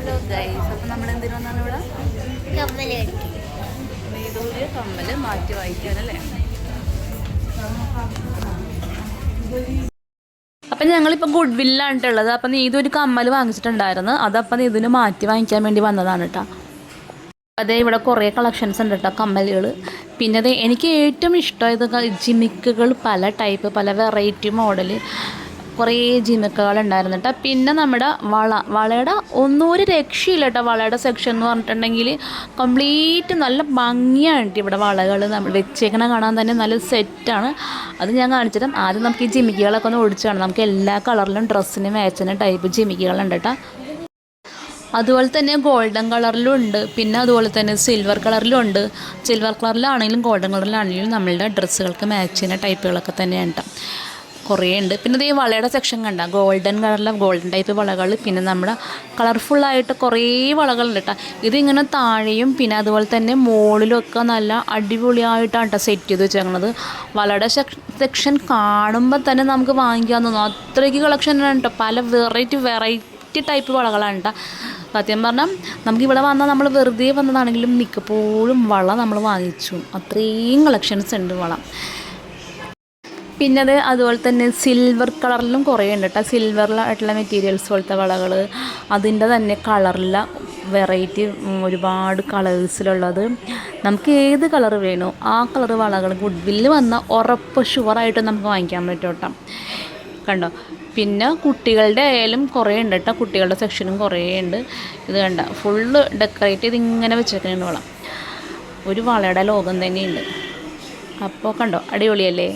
Hello guys, അപ്പം നമ്മൾ എന്തിനു വന്നാണ് ഇവിടെ? കമ്മല് കടിക്കും. നീതൂര് കമ്മല് മാറ്റി വായിക്കാനല്ലേ? അപ്പം ഞങ്ങളിപ്പോൾ ഗുഡ് വില്ലാണ് ഉള്ളത്. അപ്പം നീതൊരു കമ്മൽ വാങ്ങിച്ചിട്ടുണ്ടായിരുന്നു. അതപ്പം നീതിന് മാറ്റി വാങ്ങിക്കാൻ വേണ്ടി വന്നതാണ് കേട്ടോ. അതേ ഇവിടെ കുറേ കളക്ഷൻസ് ഉണ്ട് കേട്ടോ, കമ്മലുകൾ. പിന്നെ അത് എനിക്ക് ഏറ്റവും ഇഷ്ടമായത് ജിമിക്കുകൾ, പല ടൈപ്പ്, പല വെറൈറ്റി മോഡൽ കുറേ ജിമിക്കുകളുണ്ടായിരുന്നു കേട്ടോ. പിന്നെ നമ്മുടെ വളയുടെ ഒന്നൊരു രക്ഷയില്ല കേട്ടോ. വളയുടെ സെക്ഷൻ എന്ന് പറഞ്ഞിട്ടുണ്ടെങ്കിൽ കംപ്ലീറ്റ് നല്ല ഭംഗിയാണ് കേട്ടോ. ഇവിടെ വളകൾ നമ്മൾ വെച്ചേക്കണ കാണാൻ തന്നെ നല്ല സെറ്റാണ്. അത് ഞാൻ കാണിച്ചിട്ടും ആദ്യം നമുക്ക് ഈ ജിമിക്കുകളൊക്കെ ഒന്ന് ഓടിച്ചു കാണാം. നമുക്ക് എല്ലാ കളറിലും ഡ്രസ്സിന് മാച്ചുന്ന ടൈപ്പ് ജിമിക്കുകളുണ്ട് കേട്ടോ. അതുപോലെ തന്നെ ഗോൾഡൻ കളറിലും ഉണ്ട്. പിന്നെ അതുപോലെ തന്നെ സിൽവർ കളറിലും ഉണ്ട്. സിൽവർ കളറിലാണെങ്കിലും ഗോൾഡൻ കളറിലാണെങ്കിലും നമ്മളുടെ ഡ്രസ്സുകൾക്ക് മാച്ച് ചെയ്യുന്ന ടൈപ്പുകളൊക്കെ തന്നെയാണ് കേട്ടോ. കുറേ ഉണ്ട്. പിന്നെ ഈ വളയുടെ സെക്ഷൻ കണ്ട ഗോൾഡൻ കളറിലെ ഗോൾഡൻ ടൈപ്പ് വളകൾ. പിന്നെ നമ്മുടെ കളർഫുള്ളായിട്ട് കുറേ വളകളുണ്ട് കേട്ടോ. ഇതിങ്ങനെ താഴെയും പിന്നെ അതുപോലെ തന്നെ മുകളിലൊക്കെ നല്ല അടിപൊളിയായിട്ടാണ് കേട്ടോ സെറ്റ് ചെയ്ത് വെച്ചേക്കണത്. വളയുടെ സെക്ഷൻ കാണുമ്പോൾ തന്നെ നമുക്ക് വാങ്ങിക്കാൻ തോന്നും. അത്രയ്ക്ക് കളക്ഷനാണ് കേട്ടോ. പല വെറൈറ്റി ടൈപ്പ് വളകളാണ് കേട്ടോ. സത്യം പറഞ്ഞാൽ നമുക്കിവിടെ വന്നാൽ നമ്മൾ വെറുതെ വന്നതാണെങ്കിലും മിക്കപ്പോഴും വള നമ്മൾ വാങ്ങിച്ചു. അത്രയും കളക്ഷൻസ് ഉണ്ട് വള. പിന്നെ അത് അതുപോലെ തന്നെ സിൽവർ കളറിലും കുറേ ഉണ്ട് കേട്ടോ. സിൽവറിലായിട്ടുള്ള മെറ്റീരിയൽസ് പോലത്തെ വളകൾ, അതിൻ്റെ തന്നെ കളറില വെറൈറ്റി ഒരുപാട് കളേഴ്സിലുള്ളത്. നമുക്ക് ഏത് കളർ വേണോ ആ കളർ വളകൾ ഗുഡ് വില്ല് വന്നാൽ ഉറപ്പ് ഷുവറായിട്ട് നമുക്ക് വാങ്ങിക്കാൻ പറ്റും കേട്ടോ. കണ്ടോ? പിന്നെ കുട്ടികളുടെ ആയാലും കുറേ ഉണ്ട് കേട്ടോ. കുട്ടികളുടെ സെക്ഷനും കുറേ ഉണ്ട്. ഇത് കണ്ട ഫുള്ള് ഡെക്കറേറ്റ് ചെയ്ത് ഇങ്ങനെ വെച്ചേക്കുന്നുണ്ട് വള. ഒരു വളയുടെ ലോകം തന്നെയുണ്ട്. അപ്പോൾ കണ്ടോ, അടിപൊളിയല്ലേ?